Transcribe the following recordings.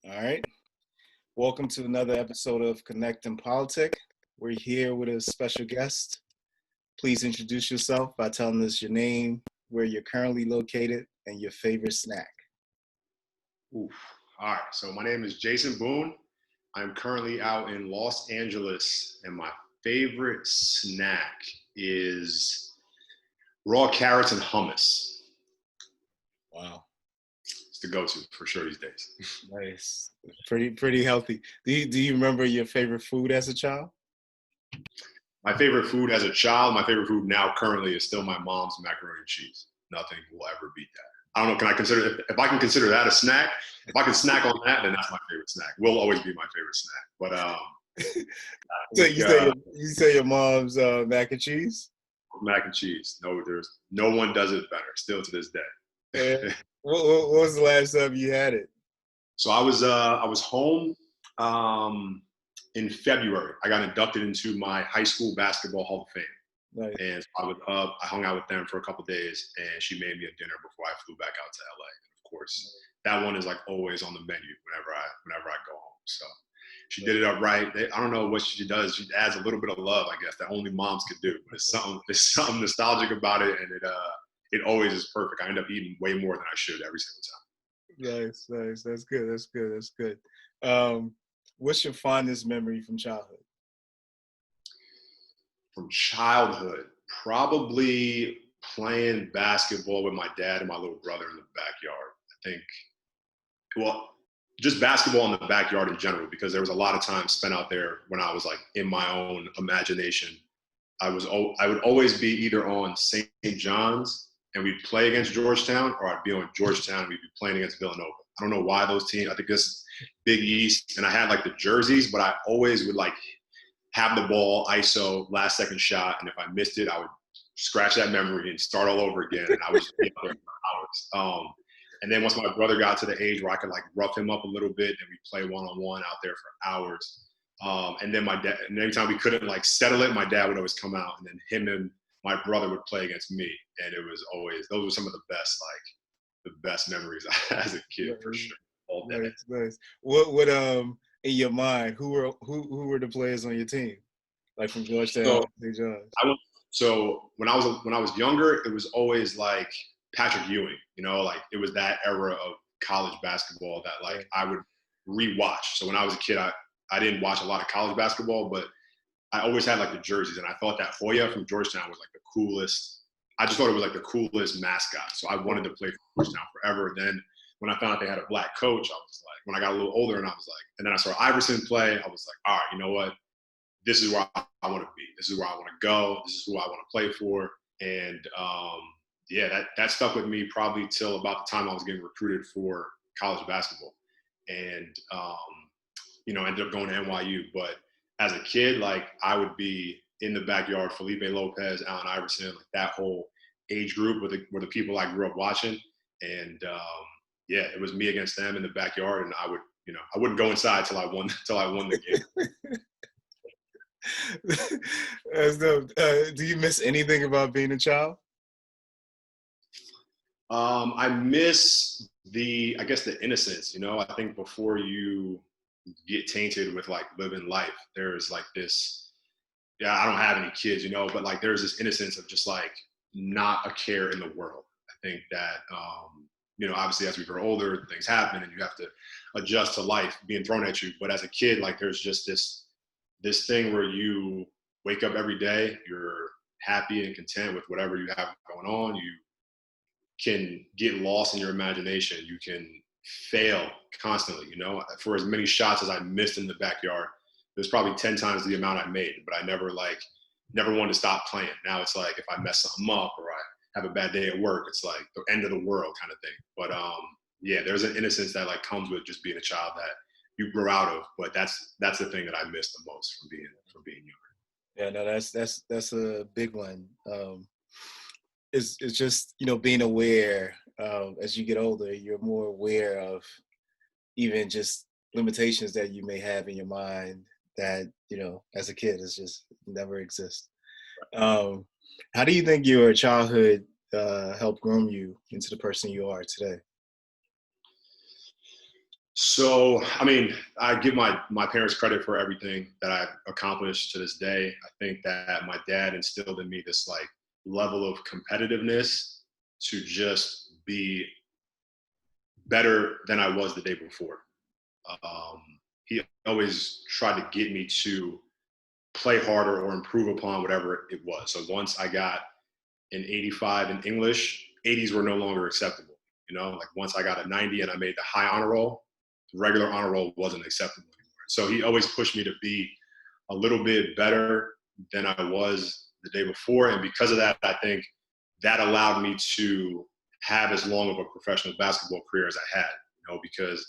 All right. Welcome to another episode of Connect and Politic. We're here with a special guest. Please introduce yourself by telling us your name, where you're currently located, and your favorite snack. Oof. All right. So my name is Jason Boone. I'm currently out in Los Angeles, and my favorite snack is raw carrots and hummus. Wow. It's the go-to for sure these days. Nice. Pretty healthy. Do you remember your favorite food as a child? My favorite food as a child, my favorite food now currently is still my mom's macaroni and cheese. Nothing will ever beat that. I don't know. Can I consider if I can consider that a snack? If I can snack on that, then that's my favorite snack. Will always be my favorite snack. But I So think you say your mom's mac and cheese? mac and cheese. No, there's no one does it better. Still to this Yeah. day. What was the last time you had it? So I was home in February. I got inducted into my high school basketball Hall of Fame, Nice. and so I was up. I hung out with them for a couple of days, and she made me a dinner before I flew back out to LA. And of course, that one is like always on the menu whenever I go home. So she did it up right. I don't know what she does. She adds a little bit of love, I guess, that only moms could do. But it's something nostalgic about it, and it always is perfect. I end up eating way more than I should every single time. Nice. That's good. Um, what's your fondest memory from childhood? From childhood, probably playing basketball with my dad and my little brother in the backyard. I think, well, just basketball in the backyard in general, because there was a lot of time spent out there when I was like in my own imagination. I would always be either on St. John's and we'd play against Georgetown, or I'd be on Georgetown and we'd be playing against Villanova. I don't know why those teams. I think this Big East, and I had like the jerseys, but I always would like have the ball, ISO, last second shot, and if I missed it, I would scratch that memory and start all over again, and I was just be out there for hours. And then once my brother got to the age where I could like rough him up a little bit, and we play one on one out there for hours. And then my dad, and every time we couldn't like settle it, my dad would always come out, and then him and my brother would play against me, and it was always those were some of the best memories I had as a kid for sure. All day. Nice. What in your mind, who were the players on your team? Like from Georgetown, So St. John's. so when I was younger, it was always like Patrick Ewing. Like it was that era of college basketball that like I would rewatch. So when I was a kid, I didn't watch a lot of college basketball, but I always had like the jerseys, and I thought that Hoya from Georgetown was like the coolest. I just thought it was like the coolest mascot. So I wanted to play for Georgetown forever. Then when I found out they had a black coach, I was like, when I got a little older, and I was like, and then I saw Iverson play, I was like, all right, you know what? This is where I want to be. This is where I want to go. This is who I want to play for. And yeah, that stuck with me probably till about the time I was getting recruited for college basketball, and ended up going to NYU. But as a kid, like I would be in the backyard, Felipe Lopez, Allen Iverson, like that whole age group were the people I grew up watching, and yeah, it was me against them in the backyard, and I wouldn't go inside till I won the game. That's dope. Do you miss anything about being a child? I miss I guess the innocence. I think before you get tainted with like living life, there's like this. Yeah, I don't have any kids, but like there's this innocence of just like not a care in the world. I think that obviously as we grow older, things happen, and you have to adjust to life being thrown at you. But as a kid, like there's just this thing where you wake up every day, you're happy and content with whatever you have going on. You can get lost in your imagination. You can fail constantly. For as many shots as I missed in the backyard, there's probably 10 times the amount I made, but I never wanted to stop playing. Now it's like if I mess something up or I have a bad day at work, it's like the end of the world kind of thing. But yeah, there's an innocence that like comes with just being a child that you grow out of. But that's the thing that I miss the most from being younger. Yeah, no, that's a big one. It's just being aware. As you get older, you're more aware of even just limitations that you may have in your mind that as a kid is just never exist. Um, how do you think your childhood helped groom you into the person you are today? So, I mean, I give my parents credit for everything that I've accomplished to this day. I think that my dad instilled in me this like level of competitiveness to just be better than I was the day before. He always tried to get me to play harder or improve upon whatever it was. So once I got an 85 in English, 80s were no longer acceptable. You know, like once I got a 90 and I made the high honor roll, regular honor roll wasn't acceptable anymore. So he always pushed me to be a little bit better than I was the day before. And because of that, I think that allowed me to have as long of a professional basketball career as I had, you know, because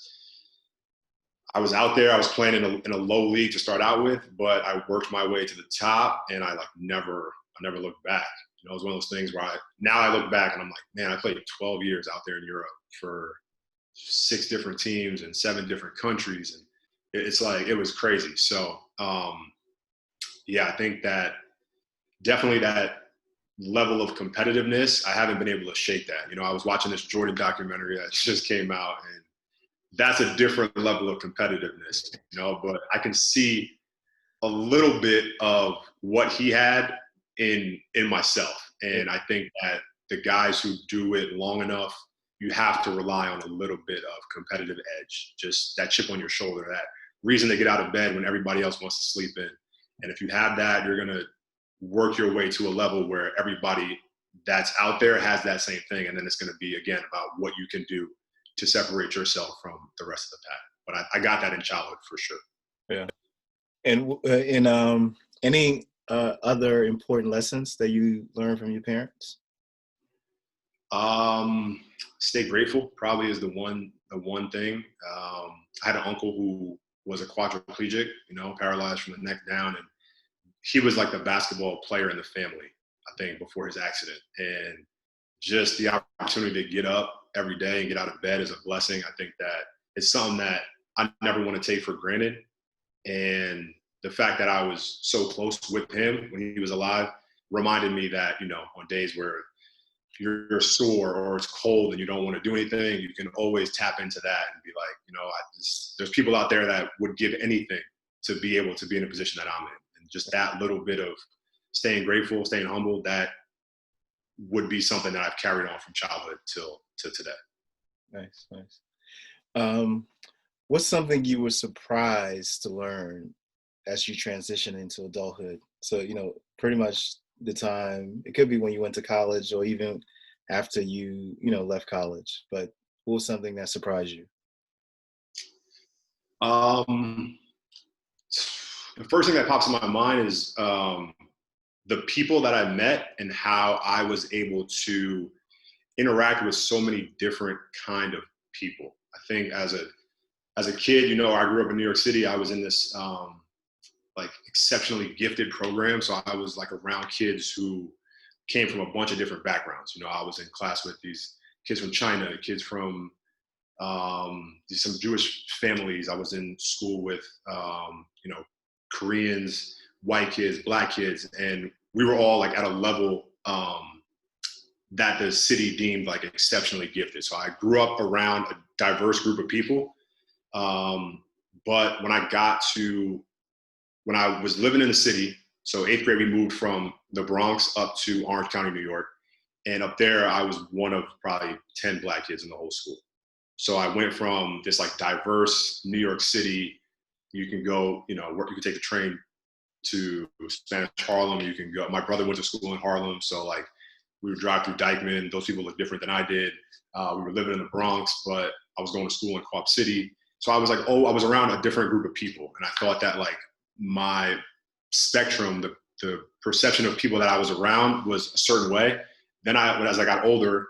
I was out there, I was playing in a low league to start out with, but I worked my way to the top and I never looked back. You know, it was one of those things where now I look back and I'm like, man, I played 12 years out there in Europe for 6 different teams and 7 different countries. And it's like, it was crazy. So, yeah, I think that definitely that level of competitiveness, I haven't been able to shake that. You know, I was watching this Jordan documentary that just came out, and that's a different level of competitiveness, you know, but I can see a little bit of what he had in myself. And I think that the guys who do it long enough, you have to rely on a little bit of competitive edge, just that chip on your shoulder, that reason to get out of bed when everybody else wants to sleep in. And if you have that, you're going to work your way to a level where everybody that's out there has that same thing. And then it's going to be, again, about what you can do to separate yourself from the rest of the pack. But I got that in childhood for sure. Yeah. And any other important lessons that you learned from your parents? Stay grateful probably is the one thing. I had an uncle who was a quadriplegic, you know, paralyzed from the neck down, and he was like the basketball player in the family, I think, before his accident. And just the opportunity to get up every day and get out of bed is a blessing. I think that it's something that I never want to take for granted. And the fact that I was so close with him when he was alive reminded me that, you know, on days where you're sore or it's cold and you don't want to do anything, you can always tap into that and be like, you know, there's people out there that would give anything to be able to be in a position that I'm in. And just that little bit of staying grateful, staying humble, that would be something that I've carried on from childhood to today. Nice, nice. What's something you were surprised to learn as you transition into adulthood? So, you know, pretty much the time, it could be when you went to college or even after you left college, but what was something that surprised you? The first thing that pops in my mind is the people that I met and how I was able to interact with so many different kind of people. I think as a kid, you know, I grew up in New York City. I was in this like exceptionally gifted program. So I was like around kids who came from a bunch of different backgrounds. You know, I was in class with these kids from China, kids from some Jewish families. I was in school with, you know, Koreans, white kids, black kids, and we were all like at a level that the city deemed like exceptionally gifted. So I grew up around a diverse group of people. But when I was living in the city, so 8th grade, we moved from the Bronx up to Orange County, New York. And up there, I was one of probably 10 black kids in the whole school. So I went from this like diverse New York City. You can go, you know, you can take the train to Spanish Harlem. You can go, my brother went to school in Harlem. So like we would drive through Dykeman. Those people look different than I did. We were living in the Bronx, but I was going to school in Co-op City. So I was like, I was around a different group of people. And I thought that like my spectrum, the perception of people that I was around was a certain way. Then as I got older,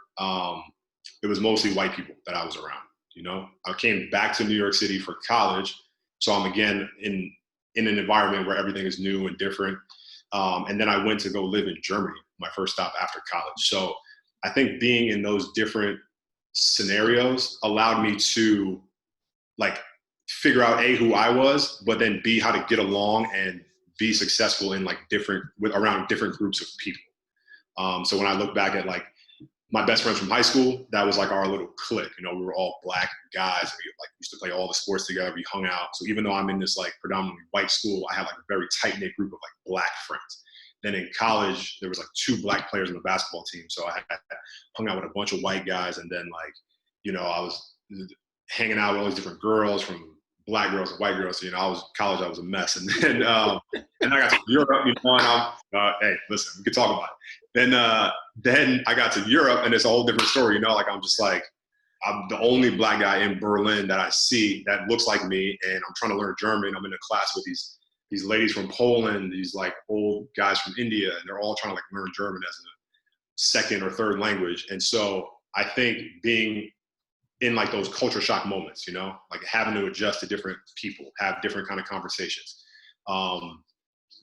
it was mostly white people that I was around. You know, I came back to New York City for college. So I'm again in an environment where everything is new and different. And then I went to go live in Germany, my first stop after college. So I think being in those different scenarios allowed me to like figure out who I was, but then B, how to get along and be successful in like around different groups of people. So when I look back at like my best friends from high school, that was like our little clique. You know, we were all black guys. And we like used to play all the sports together. We hung out. So even though I'm in this like predominantly white school, I had like a very tight knit group of like black friends. Then in college, there was like 2 black players on the basketball team. So I had hung out with a bunch of white guys. And then like, you know, I was hanging out with all these different girls, from black girls to white girls. So, you know, college, I was a mess. And then, and I got to Europe, you know, and hey, listen, we could talk about it. Then I got to Europe, and it's a whole different story, you know, like I'm just like, I'm the only black guy in Berlin that I see that looks like me, and I'm trying to learn German. I'm in a class with these ladies from Poland, these like old guys from India, and they're all trying to like learn German as a second or third language. And so I think being in like those culture shock moments, you know, like having to adjust to different people, have different kind of conversations,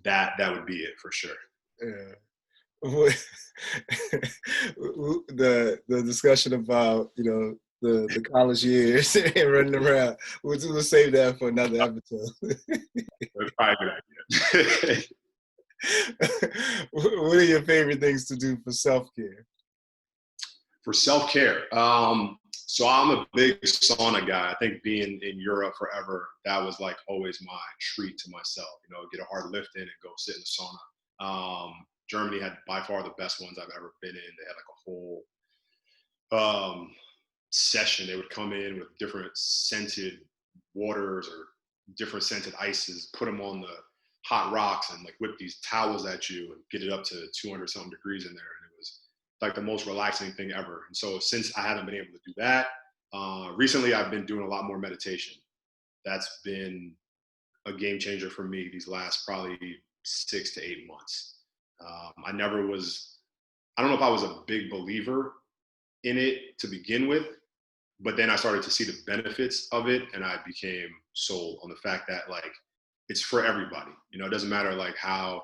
that would be it for sure. Yeah. The discussion about, you know, the college years and running around, we'll save that for another episode. That's probably a good idea. What are your favorite things to do for self-care? For self-care, so I'm a big sauna guy. I think being in Europe forever, that was like always my treat to myself. You know, get a hard lift in and go sit in the sauna. Germany had by far the best ones I've ever been in. They had like a whole session. They would come in with different scented waters or different scented ices, put them on the hot rocks, and like whip these towels at you and get it up to 200 something degrees in there. And it was like the most relaxing thing ever. And so since I haven't been able to do that, recently I've been doing a lot more meditation. That's been a game changer for me these last probably 6 to 8 months. I don't know if I was a big believer in it to begin with, but then I started to see the benefits of it, and I became sold on the fact that like it's for everybody. You know, it doesn't matter like how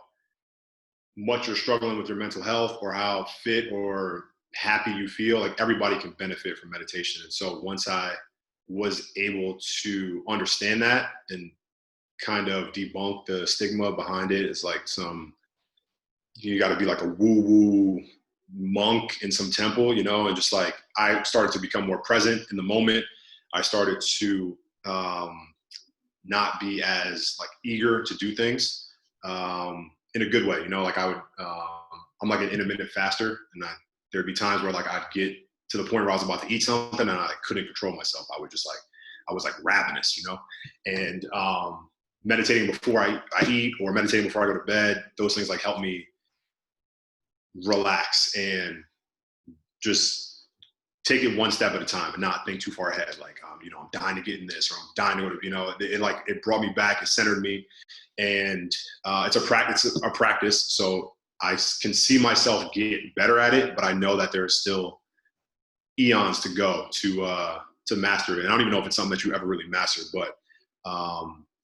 much you're struggling with your mental health or how fit or happy you feel, like everybody can benefit from meditation. And so once I was able to understand that and kind of debunk the stigma behind it, it's like you got to be like a woo-woo monk in some temple, you know, and just like I started to become more present in the moment. I started to not be as like eager to do things in a good way, you know, like I'm like an intermittent faster, and there'd be times where like I'd get to the point where I was about to eat something and I couldn't control myself. I was like ravenous, you know, and meditating before I eat or meditating before I go to bed, those things like help me relax and just take it one step at a time and not think too far ahead. Like, you know, I'm dying to get in this, or I'm dying to go to, you know, it brought me back, it centered me. And it's a practice. So I can see myself get better at it, but I know that there's still eons to go to master it. And I don't even know if it's something that you ever really mastered, but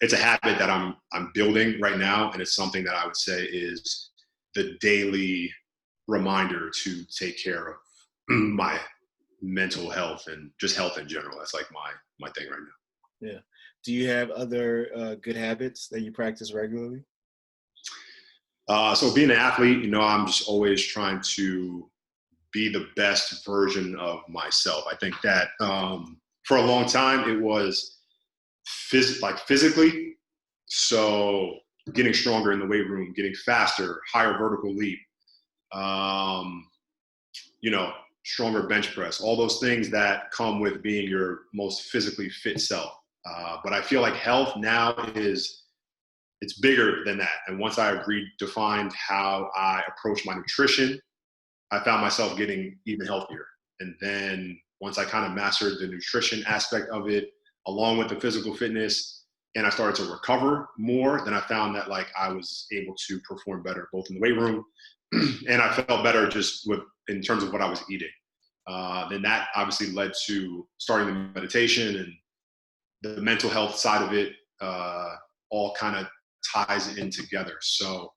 it's a habit that I'm building right now. And it's something that I would say is the daily reminder to take care of my mental health and just health in general. That's like my thing right now. Yeah. Do you have other good habits that you practice regularly? So being an athlete, you know, I'm just always trying to be the best version of myself. I think that for a long time it was physically. So getting stronger in the weight room, getting faster, higher vertical leap, you know, stronger bench press, all those things that come with being your most physically fit self. But I feel like health now it's bigger than that. And once I redefined how I approach my nutrition, I found myself getting even healthier. And then once I kind of mastered the nutrition aspect of it, along with the physical fitness, and I started to recover more, then I found that like I was able to perform better, both in the weight room and I felt better just in terms of what I was eating. Then that obviously led to starting the meditation, and the mental health side of it all kind of ties in together. So,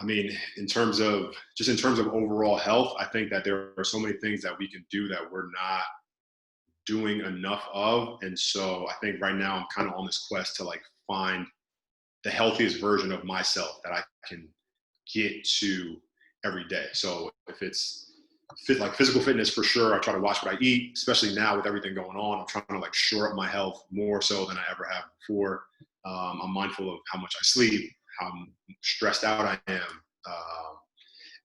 I mean, in terms of overall health, I think that there are so many things that we can do that we're not doing enough of. And so I think right now I'm kind of on this quest to like find the healthiest version of myself that I can get to every day. So if it's physical fitness for sure. I try to watch what I eat, especially now with everything going on. I'm trying to like shore up my health more so than I ever have before. I'm mindful of how much I sleep, how stressed out I am.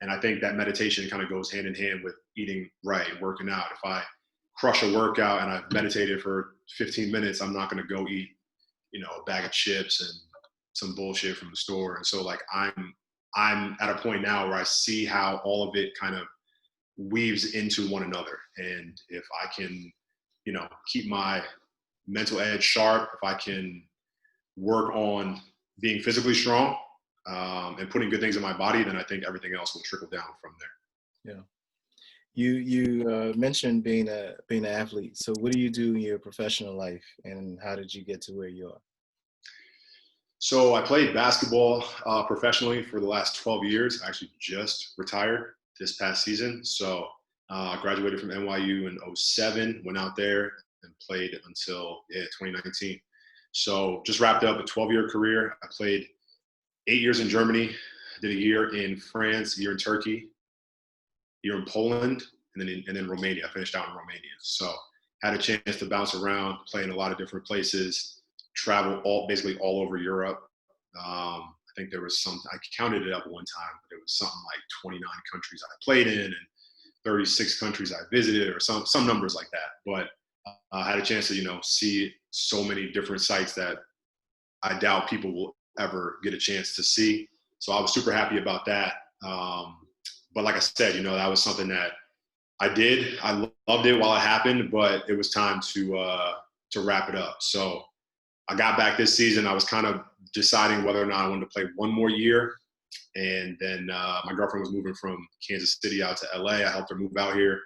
And I think that meditation kind of goes hand in hand with eating right and working out. If I crush a workout and I've meditated for 15 minutes, I'm not going to go eat, a bag of chips and some bullshit from the store. And so like I'm at a point now where I see how all of it kind of weaves into one another. And if I can, keep my mental edge sharp, if I can work on being physically strong, and putting good things in my body, then I think everything else will trickle down from there. Yeah. You mentioned being an athlete. So what do you do in your professional life, and how did you get to where you are? So I played basketball professionally for the last 12 years. I actually just retired this past season. So I graduated from NYU in '07, went out there and played until 2019. So just wrapped up a 12-year career. I played 8 years in Germany, did a year in France, a year in Turkey, a year in Poland, and then Romania. I finished out in Romania. So had a chance to bounce around, play in a lot of different places, travel basically all over Europe. I think there was I counted it up one time, but it was something like 29 countries I played in and 36 countries I visited, or some numbers like that. But I had a chance to, see so many different sites that I doubt people will ever get a chance to see. So I was super happy about that. But like I said, that was something that I did. I loved it while it happened, but it was time to wrap it up. So I got back this season. I was kind of deciding whether or not I wanted to play one more year. And then my girlfriend was moving from Kansas City out to LA. I helped her move out here.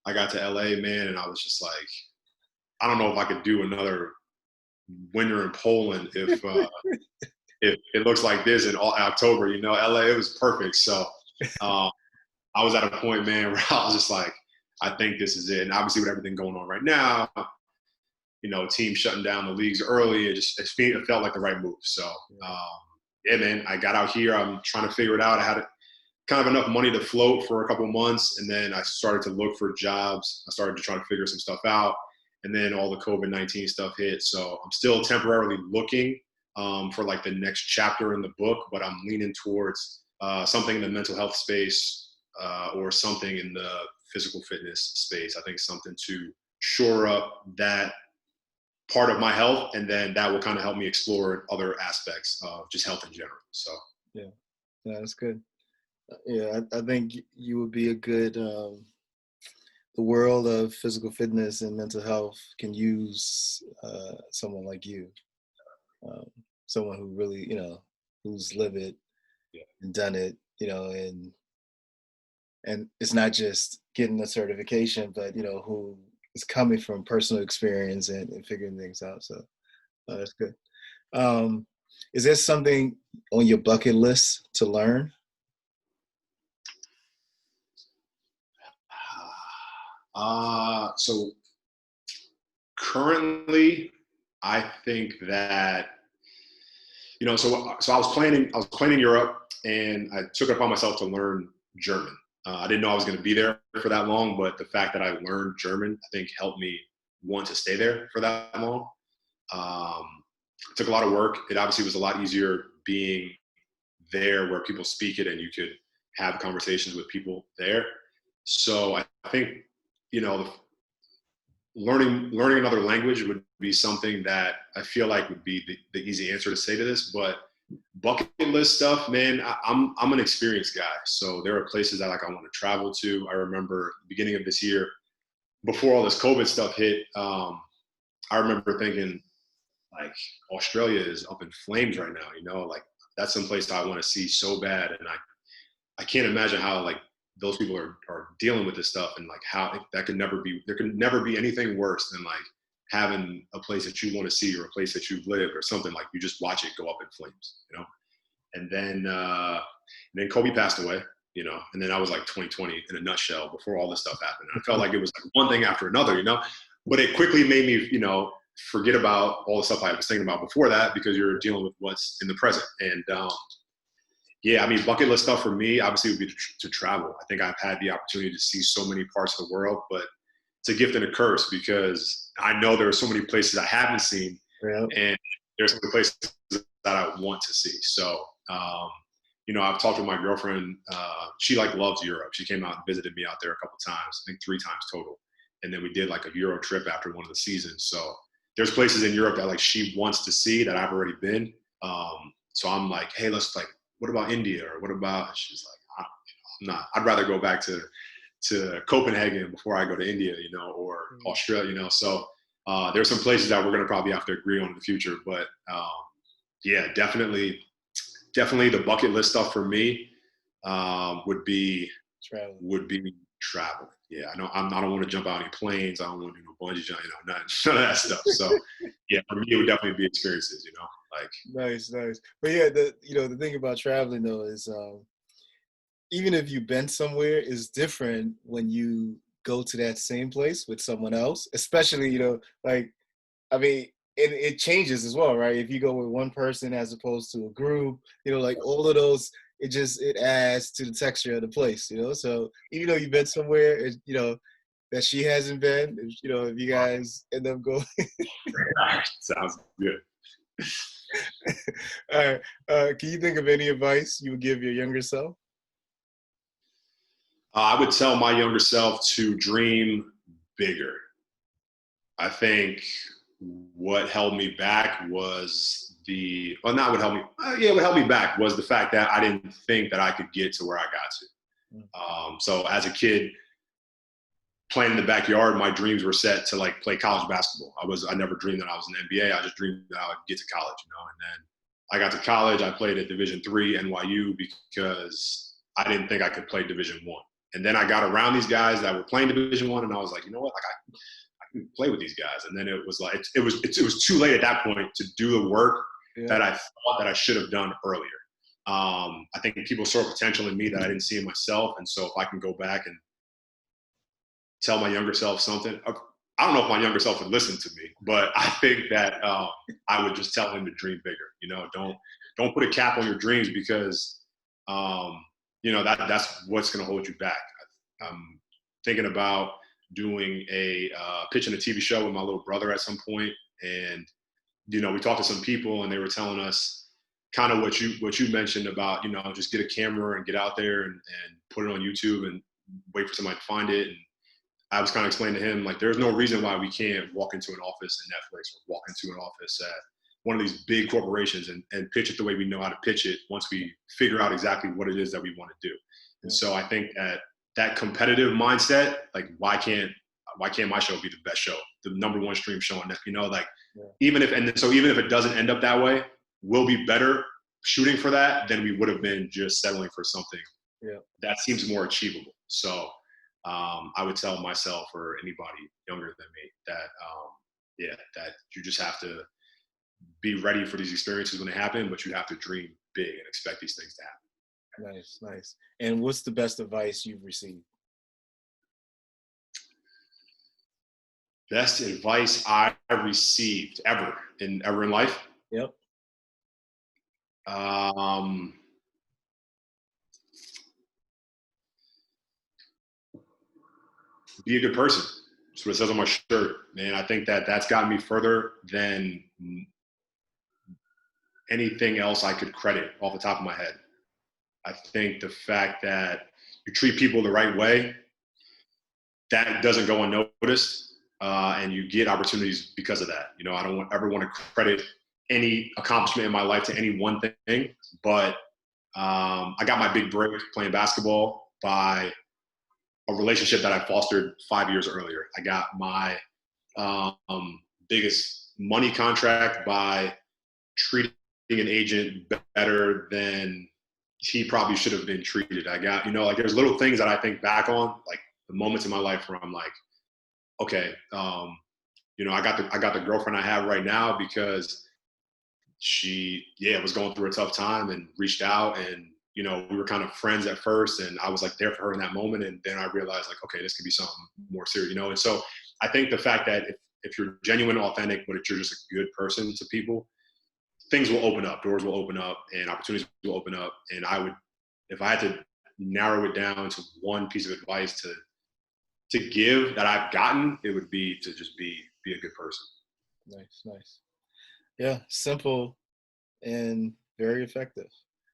I got to LA, man, and I was just like, I don't know if I could do another winter in Poland if it looks like this in October. LA, it was perfect. So I was at a point, man, where I was just like, I think this is it. And obviously with everything going on right now, teams shutting down the leagues early, it felt like the right move. So, yeah, man, I got out here. I'm trying to figure it out. I had kind of enough money to float for a couple of months, and then I started to look for jobs. I started to try to figure some stuff out, and then all the COVID-19 stuff hit. So I'm still temporarily looking for like the next chapter in the book, but I'm leaning towards something in the mental health space or something in the physical fitness space. I think something to shore up that part of my health, and then that will kind of help me explore other aspects of just health in general. So yeah, that's good. Yeah, I think you would be a good. The world of physical fitness and mental health can use someone like you, someone who really, who's lived it and done it, and it's not just getting a certification, but who is coming from personal experience and figuring things out. So that's good. Is there something on your bucket list to learn? So currently, I think that so I was playing in Europe, and I took it upon myself to learn German. I didn't know I was going to be there for that long, but the fact that I learned German, I think, helped me want to stay there for that long. It took a lot of work. It obviously was a lot easier being there where people speak it and you could have conversations with people there. So I think, learning another language would be something that I feel like would be the easy answer to say to this. But bucket list stuff, man, I'm an experienced guy. So there are places that I want to travel to. I remember the beginning of this year, before all this COVID stuff hit, I remember thinking, like, Australia is up in flames right now, like that's some place I want to see so bad. And I can't imagine how like those people are dealing with this stuff, and like how there could never be anything worse than like having a place that you want to see or a place that you've lived or something, like you just watch it go up in flames, And then Kobe passed away, and then I was like 2020 in a nutshell before all this stuff happened. I felt like it was like one thing after another, but it quickly made me, forget about all the stuff I was thinking about before that, because you're dealing with what's in the present. And Yeah, I mean, bucket list stuff for me, obviously, would be to travel. I think I've had the opportunity to see so many parts of the world, but it's a gift and a curse because I know there are so many places I haven't seen, Yeah. and there's some places that I want to see. So, I've talked with my girlfriend. She like loves Europe. She came out and visited me out there a couple times, I think 3 times total. And then we did like a Euro trip after one of the seasons. So there's places in Europe that like she wants to see that I've already been. So I'm like, hey, let's like, what about India or what about? She's like, I'm not. I'd rather go back to Copenhagen before I go to India, or Australia, So there's some places that we're going to probably have to agree on in the future, but yeah, definitely the bucket list stuff for me would be Travel. Traveling. Yeah, I know I don't want to jump out any planes. I don't want to do no bungee jumping, none of that stuff. So yeah, for me it would definitely be experiences. Like Nice, nice. But yeah, the thing about traveling though is even if you've been somewhere, is different when you go to that same place with someone else, especially, like, I mean, it changes as well, right? If you go with one person as opposed to a group, like all of those, it adds to the texture of the place, So even though you've been somewhere, that she hasn't been, if you guys end up going, sounds good. all right. Can you think of any advice you would give your younger self? I would tell my younger self to dream bigger. I think what held me back was not what held me, what held me back was the fact that I didn't think that I could get to where I got to. So as a kid, playing in the backyard, my dreams were set to like play college basketball. I never dreamed that I was in the NBA. I just dreamed that I would get to college, And then I got to college. I played at Division III NYU because I didn't think I could play Division I. And then I got around these guys that were playing Division I, and I was like, you know what? Like I can play with these guys. And then it was like it was too late at that point to do the work that I thought that I should have done earlier. I think people saw potential in me that I didn't see in myself, and so if I can go back and tell my younger self something, I don't know if my younger self would listen to me, but I think that I would just tell him to dream bigger. Don't put a cap on your dreams because that's what's going to hold you back. I'm thinking about doing pitching a TV show with my little brother at some point, and we talked to some people, and they were telling us kind of what you mentioned about just get a camera and get out there and put it on YouTube and wait for somebody to find it. And I was kind of explaining to him like there's no reason why we can't walk into an office at Netflix or walk into an office at one of these big corporations and pitch it the way we know how to pitch it once we figure out exactly what it is that we want to do. And so I think that competitive mindset, like why can't my show be the best show, the #1 stream show on Netflix? Even if it doesn't end up that way, we'll be better shooting for that than we would have been just settling for something that seems more achievable. So I would tell myself or anybody younger than me that that you just have to be ready for these experiences when they happen, but you have to dream big and expect these things to happen. Nice, nice. And what's the best advice you've received? Best advice I received ever in life? Yep. Be a good person. That's what it says on my shirt, man. I think that's gotten me further than anything else I could credit off the top of my head. I think the fact that you treat people the right way, that doesn't go unnoticed, and you get opportunities because of that. I don't ever want to credit any accomplishment in my life to any one thing, but I got my big break playing basketball by a relationship that I fostered 5 years earlier. I got my biggest money contract by treating an agent better than he probably should have been treated. I got, like there's little things that I think back on, like the moments in my life where I'm like, okay, I got the girlfriend I have right now because she, was going through a tough time and reached out, and we were kind of friends at first, and I was like there for her in that moment, and then I realized like, okay, this could be something more serious, And so I think the fact that if you're genuine, authentic, but if you're just a good person to people, things will open up, doors will open up, and opportunities will open up. And if I had to narrow it down to one piece of advice to give that I've gotten, it would be to just be a good person. Nice, nice. Yeah, simple and very effective.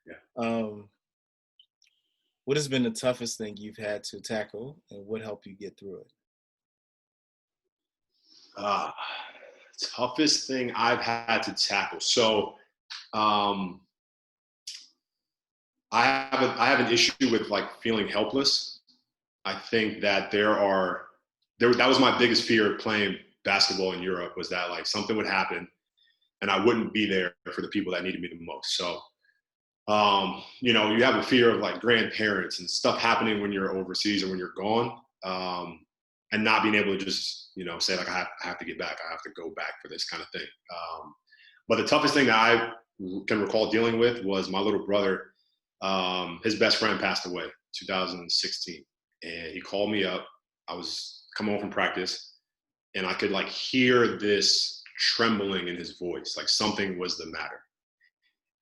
Yeah. Um, what has been the toughest thing you've had to tackle, and what helped you get through it? Uh, Toughest thing I've had to tackle. So um, I have an issue with like feeling helpless. I think that that was my biggest fear of playing basketball in Europe, was that like something would happen and I wouldn't be there for the people that needed me the most. So you have a fear of like grandparents and stuff happening when you're overseas or when you're gone, and not being able to just, say like, I have to get back. I have to go back for this kind of thing. But the toughest thing that I can recall dealing with was my little brother. His best friend passed away 2016, and he called me up. I was coming home from practice, and I could like hear this trembling in his voice, like something was the matter,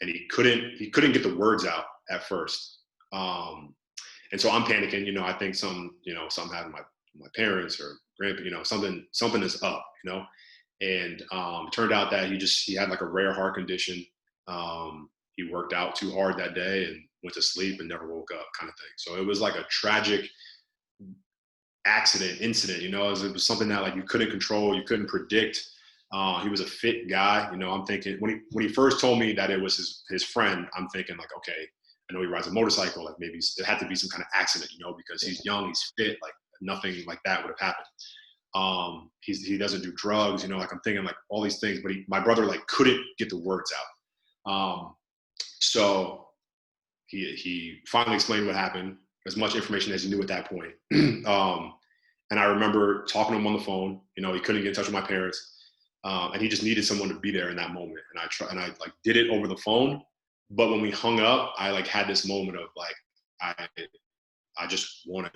and he couldn't get the words out at first. And so I'm panicking. I think something happened to my parents or grandpa. Something is up. And it turned out that he had like a rare heart condition. He worked out too hard that day and went to sleep and never woke up, kind of thing. So it was like a tragic incident. It was something that like you couldn't control, you couldn't predict. He was a fit guy. I'm thinking when he first told me that it was his friend, I'm thinking like, okay, I know he rides a motorcycle, like maybe it had to be some kind of accident, because he's young, he's fit, like nothing like that would have happened. He doesn't do drugs, like I'm thinking like all these things, but my brother like couldn't get the words out. So he finally explained what happened, as much information as he knew at that point. And I remember talking to him on the phone. He couldn't get in touch with my parents. And he just needed someone to be there in that moment. And I like did it over the phone. But when we hung up, I like had this moment of like, I just want to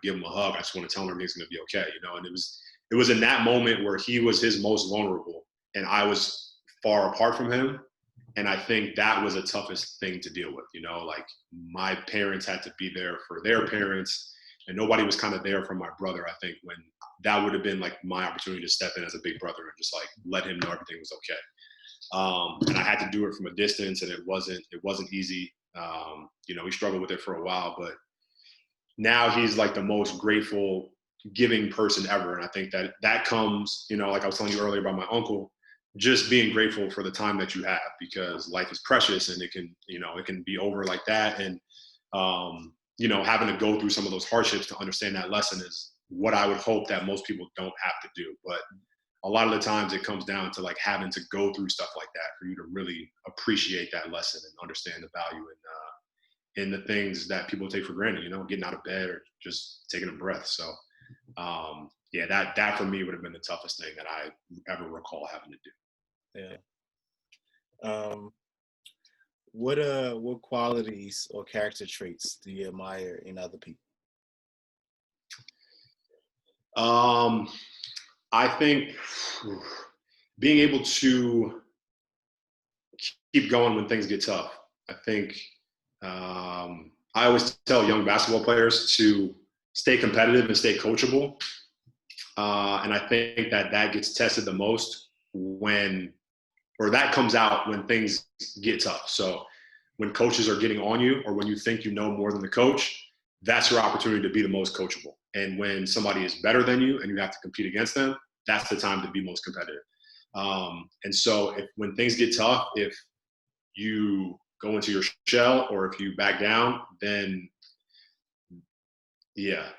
give him a hug. I just want to tell him everything's going to be okay. And it was in that moment where he was his most vulnerable and I was far apart from him. And I think that was the toughest thing to deal with. Like my parents had to be there for their parents, and nobody was kind of there for my brother. I think when that would have been like my opportunity to step in as a big brother and just like let him know everything was okay. And I had to do it from a distance, and it wasn't easy. He struggled with it for a while, but now he's like the most grateful, giving person ever. And I think that comes, like I was telling you earlier about my uncle, just being grateful for the time that you have, because life is precious and it can be over like that. And, having to go through some of those hardships to understand that lesson is what I would hope that most people don't have to do. But a lot of the times it comes down to like having to go through stuff like that for you to really appreciate that lesson and understand the value in the things that people take for granted, getting out of bed or just taking a breath. So, that for me would have been the toughest thing that I ever recall having to do. Yeah. What qualities or character traits do you admire in other people? I think being able to keep going when things get tough. I think I always tell young basketball players to stay competitive and stay coachable. And I think that gets tested the most that comes out when things get tough. So when coaches are getting on you, or when you think you know more than the coach, that's your opportunity to be the most coachable. And when somebody is better than you and you have to compete against them, that's the time to be most competitive. And so when things get tough, if you go into your shell or if you back down, then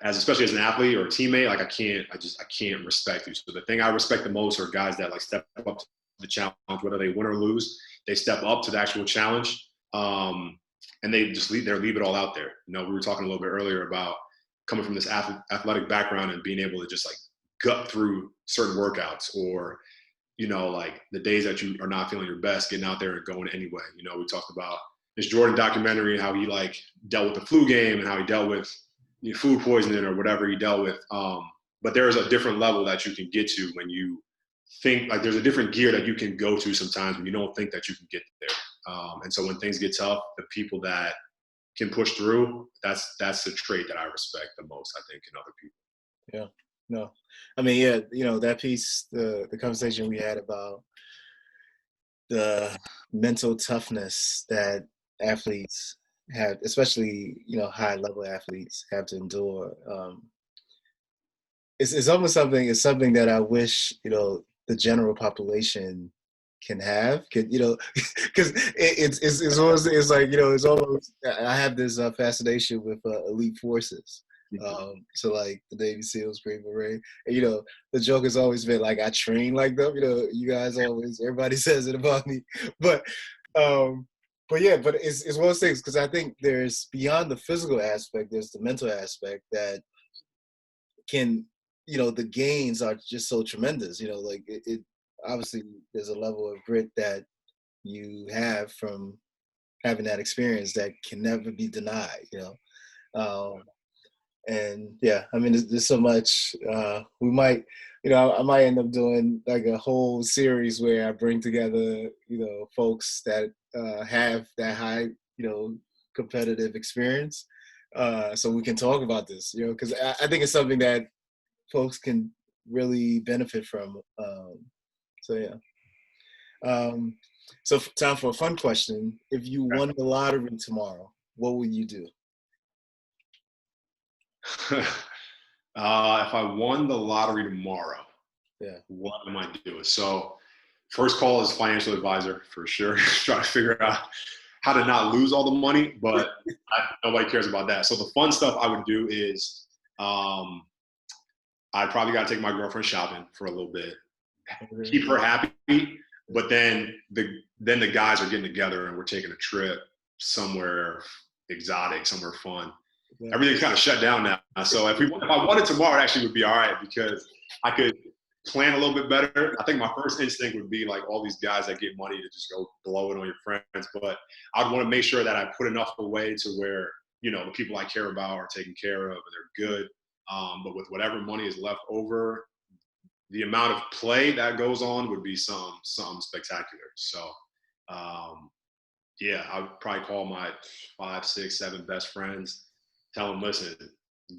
especially as an athlete or a teammate, like I can't respect you. So the thing I respect the most are guys that like step up to the challenge, whether they win or lose, they step up to the actual challenge. And they just leave it all out there. We were talking a little bit earlier about coming from this athletic background and being able to just like gut through certain workouts, or, like the days that you are not feeling your best, getting out there and going anyway. We talked about this Jordan documentary and how he like dealt with the flu game and how he dealt with food poisoning or whatever he dealt with. But there is a different level that you can get to when you think like there's a different gear that you can go to sometimes when you don't think that you can get there. And so when things get tough, the people that can push through, that's the trait that I respect the most, I think, in other people. Yeah. No. I mean, yeah, that piece, the conversation we had about the mental toughness that athletes have, especially, high level athletes have to endure. It's almost it's something that I wish, the general population can have, because it's almost, it's like, it's almost, I have this fascination with elite forces. So like the Navy SEALs, Green Beret, and the joke has always been like I train like them. You guys always, everybody says it about me, but um, but it's one of those things, because I think there's, beyond the physical aspect, there's the mental aspect that can, the gains are just so tremendous. Like it obviously there's a level of grit that you have from having that experience that can never be denied. Um, and yeah, I mean, there's so much. We might, I might end up doing like a whole series where I bring together, folks that have that high, competitive experience, so we can talk about this, because I think it's something that folks can really benefit from. So yeah. So time for a fun question. If you won the lottery tomorrow, what would you do? If I won the lottery tomorrow, Yeah. what am I doing? So first call is financial advisor for sure. Trying to figure out how to not lose all the money, but nobody cares about that. So the fun stuff I would do is I probably got to take my girlfriend shopping for a little bit, keep her happy. But then the guys are getting together and we're taking a trip somewhere exotic, somewhere fun. Yeah. Everything's kind of shut down now. So if I wanted tomorrow, it actually would be all right, because I could plan a little bit better. I think my first instinct would be like all these guys that get money to just go blow it on your friends. But I'd want to make sure that I put enough away to where, the people I care about are taken care of and they're good. But with whatever money is left over, the amount of play that goes on would be something spectacular. So, yeah, I would probably call my 5, 6, 7 best friends, tell them, listen,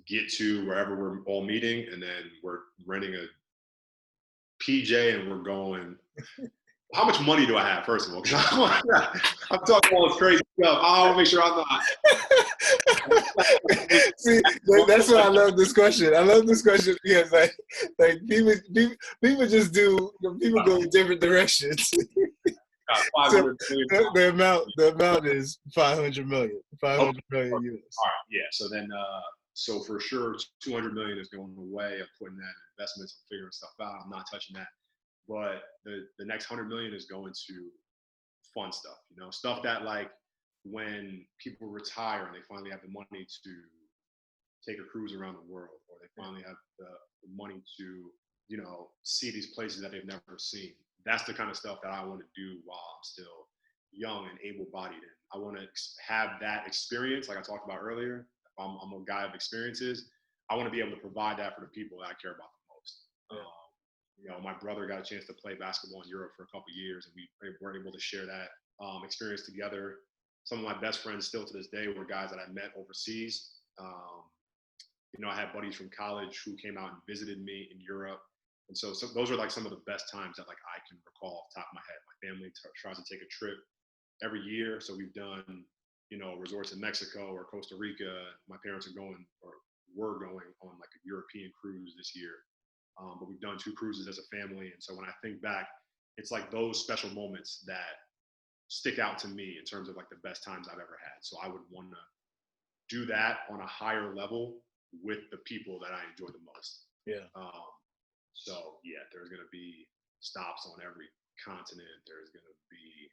get to wherever we're all meeting, and then we're renting a PJ and we're going. How much money do I have, first of all? I'm talking all this crazy stuff. I want to make sure I'm not. See, that's why I love this question. I love this question because like people just do, people go in different directions. So the amount is 500 million. 500 million US. All right, yeah. So then, so for sure, 200 million is going away. I'm putting that in investments. I'm figuring stuff out. I'm not touching that. But the next 100 million is going to fun stuff, stuff that, like, when people retire and they finally have the money to take a cruise around the world, or they finally have the money to, see these places that they've never seen. That's the kind of stuff that I want to do while I'm still young and able-bodied. And I want to have that experience, like I talked about earlier. If I'm a guy of experiences, I want to be able to provide that for the people that I care about the most. My brother got a chance to play basketball in Europe for a couple of years, and we were able to share that experience together. Some of my best friends still to this day were guys that I met overseas. I had buddies from college who came out and visited me in Europe. And so those are like some of the best times that, like, I can recall off the top of my head. My family tries to take a trip every year. So we've done, resorts in Mexico or Costa Rica. My parents are going, or were going, on like a European cruise this year. But we've done 2 cruises as a family. And so when I think back, it's like those special moments that stick out to me in terms of like the best times I've ever had. So I would want to do that on a higher level with the people that I enjoy the most. Yeah. So yeah, there's going to be stops on every continent. There's going to be,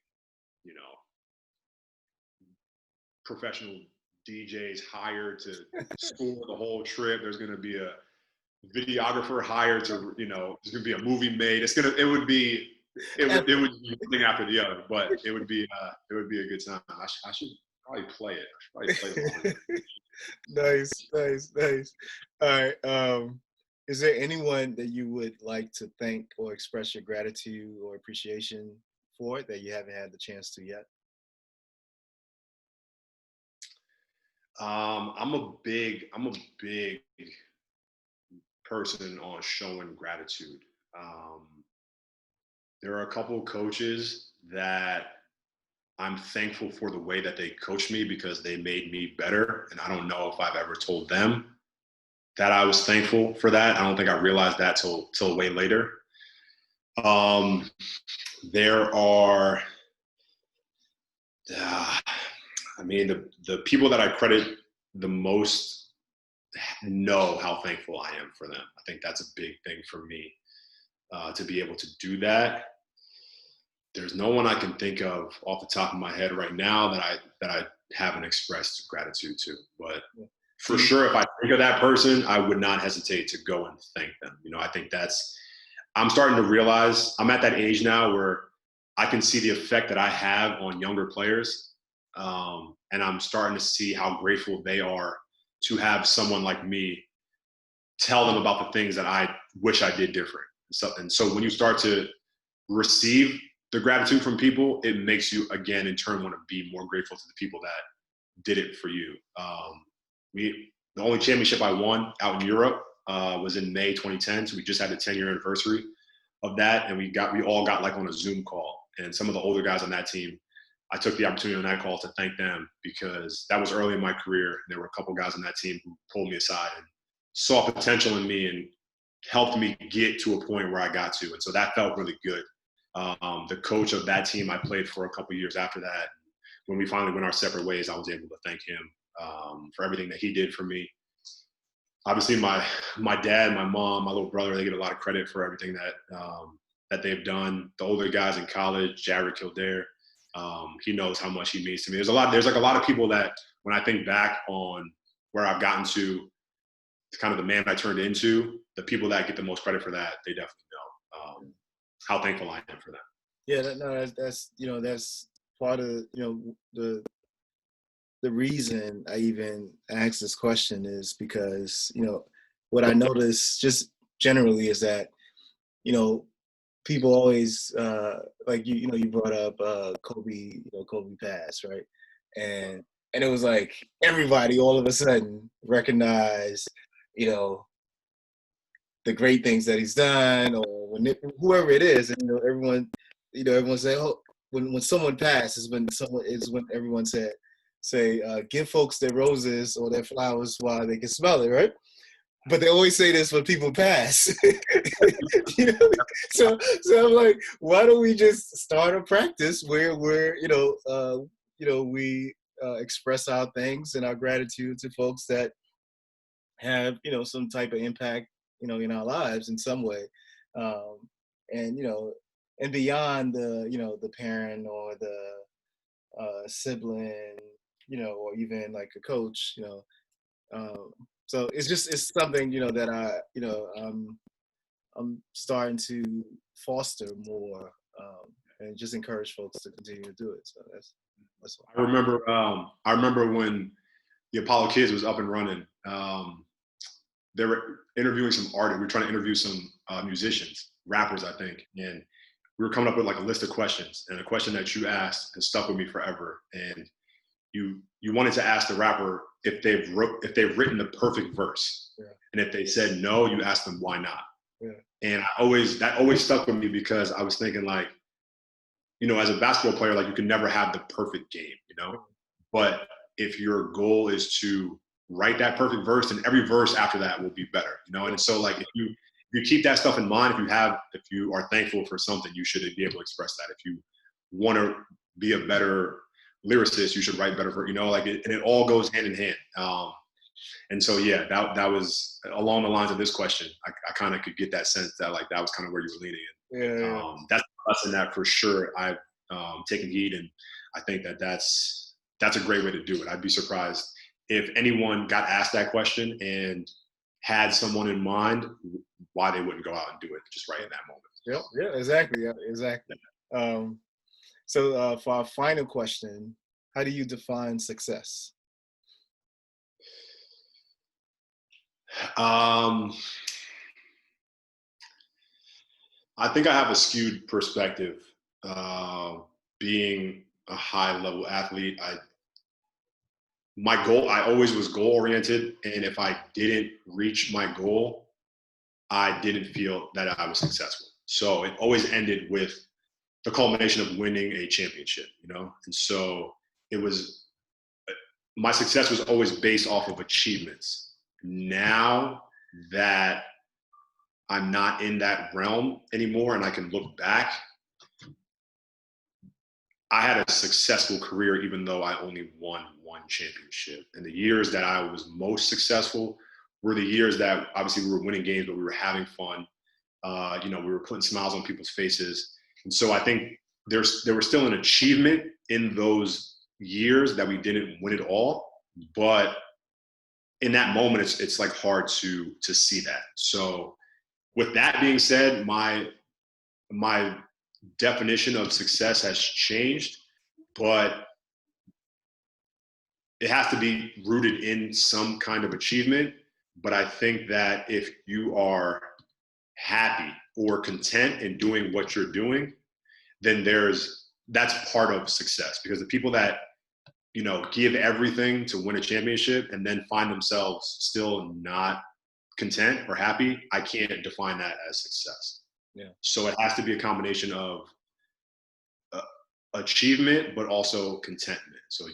professional DJs hired to score the whole trip. There's going to be a videographer hired to, there's going to be a movie made. It would be one thing after the other, but it would be a good time. I should probably play it. I should probably play it. Nice. All right. Is there anyone that you would like to thank or express your gratitude or appreciation for that you haven't had the chance to yet? I'm a big person on showing gratitude. Um, there are a couple of coaches that I'm thankful for the way that they coached me because they made me better. And I don't know if I've ever told them that I was thankful for that. I don't think I realized that till way later. Um, there are, uh, I mean, the people that I credit the most know how thankful I am for them. I think that's a big thing for me to be able to do that. There's no one I can think of off the top of my head right now that I haven't expressed gratitude to. But Do for you, sure, if I think of that person, I would not hesitate to go and thank them. I think I'm starting to realize I'm at that age now where I can see the effect that I have on younger players. And I'm starting to see how grateful they are to have someone like me tell them about the things that I wish I did different. And so when you start to receive the gratitude from people, it makes you again in turn want to be more grateful to the people that did it for you. The only championship I won out in Europe was in May 2010, so we just had the 10-year anniversary of that, and we all got like on a Zoom call, and some of the older guys on that team, I took the opportunity on that call to thank them because that was early in my career. There were a couple guys on that team who pulled me aside and saw potential in me and helped me get to a point where I got to, and so that felt really good. The coach of that team I played for a couple of years after that. When we finally went our separate ways, I was able to thank him for everything that he did for me. Obviously, my dad, my mom, my little brother, they get a lot of credit for everything that they've done. The older guys in college, Jared Kildare, he knows how much he means to me. There's like a lot of people that when I think back on where I've gotten to, kind of the man I turned into, the people that get the most credit for that, they definitely know how thankful I am for that. yeah, no, that's part of the reason I even asked this question is because what I notice just generally is that you know people always like you brought up Kobe, Kobe passed, right? And it was like everybody all of a sudden recognized you know the great things that he's done, or whoever it is, and everyone say, oh, when someone passes, when everyone say give folks their roses or their flowers while they can smell it, right? But they always say this when people pass. you know? So I'm like, why don't we just start a practice where we express our thanks and our gratitude to folks that have some type of impact in our lives in some way, um, and and beyond the parent or the sibling, or even like a coach, um, so it's something that I'm starting to foster more, and just encourage folks to continue to do it. So that's I remember when the Apollo Kids was up and running. They were interviewing some artists. We were trying to interview some musicians, rappers, I think, and we were coming up with like a list of questions. And a question that you asked has stuck with me forever. And you wanted to ask the rapper if they've written the perfect verse, yeah, and if they said no, you asked them why not. yeah, And that always stuck with me because I was thinking like, as a basketball player, like you can never have the perfect game. But if your goal is to write that perfect verse, then every verse after that will be better. And so like if you keep that stuff in mind, if you are thankful for something, you should be able to express that. If you want to be a better lyricist, you should write better and it all goes hand in hand. And so yeah, that was along the lines of this question. I kind of could get that sense that like that was kind of where you were leaning in. yeah. That's a lesson that for sure I've taken heed, and I think that's a great way to do it. I'd be surprised if anyone got asked that question and had someone in mind, why they wouldn't go out and do it just right in that moment. Yep, yeah, exactly, yeah, exactly. Um, so for our final question, how do you define success? Um, I think I have a skewed perspective. Uh, Being a high level athlete, my goal, I always was goal oriented, and if I didn't reach my goal, I didn't feel that I was successful. So it always ended with the culmination of winning a championship, you know? And so it was, my success was always based off of achievements. Now that I'm not in that realm anymore and I can look back, I had a successful career even though I only won one championship. And the years that I was most successful were the years that obviously we were winning games, but we were having fun. We were putting smiles on people's faces. And so I think there was still an achievement in those years that we didn't win it all. But in that moment, it's like hard to see that. So with that being said, my definition of success has changed, but it has to be rooted in some kind of achievement. But I think that if you are happy or content in doing what you're doing, then that's part of success. Because the people that give everything to win a championship and then find themselves still not content or happy, I can't define that as success. Yeah. So it has to be a combination of uh, achievement, but also contentment. So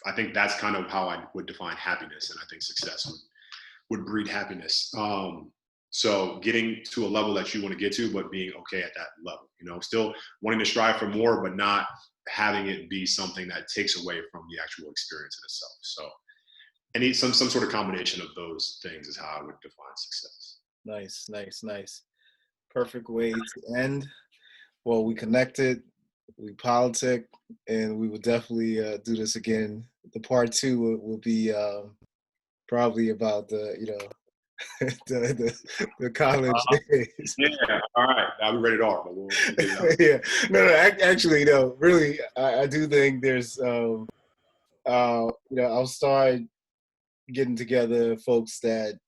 I think that's kind of how I would define happiness, and I think success would breed happiness. So getting to a level that you want to get to, but being okay at that level, still wanting to strive for more, but not having it be something that takes away from the actual experience in itself. So I need some sort of combination of those things is how I would define success. Nice, nice, nice. Perfect way to end. Well, we connected, we politic, and we will definitely do this again. The part two will be probably about the college days. Yeah, all right. I'll be ready to rock, but we'll figure it out. Yeah, no, actually, no, really, I do think there's, I'll start getting together folks that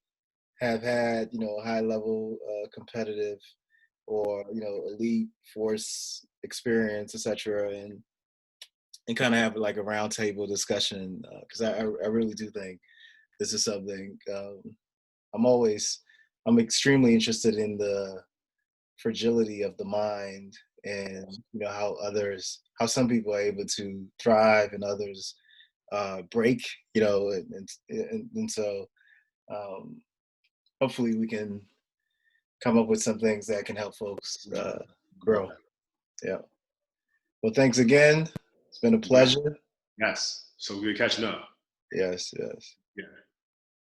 have had, high level competitive or elite force experience, etc., and kind of have like a roundtable discussion because I really do think this is something I'm always I'm extremely interested in the fragility of the mind and how some people are able to thrive and others break, and so um, hopefully we can come up with some things that can help folks grow. Yeah. Well, thanks again. It's been a pleasure. Yes. So we're catching up. Yes, yes. Yeah.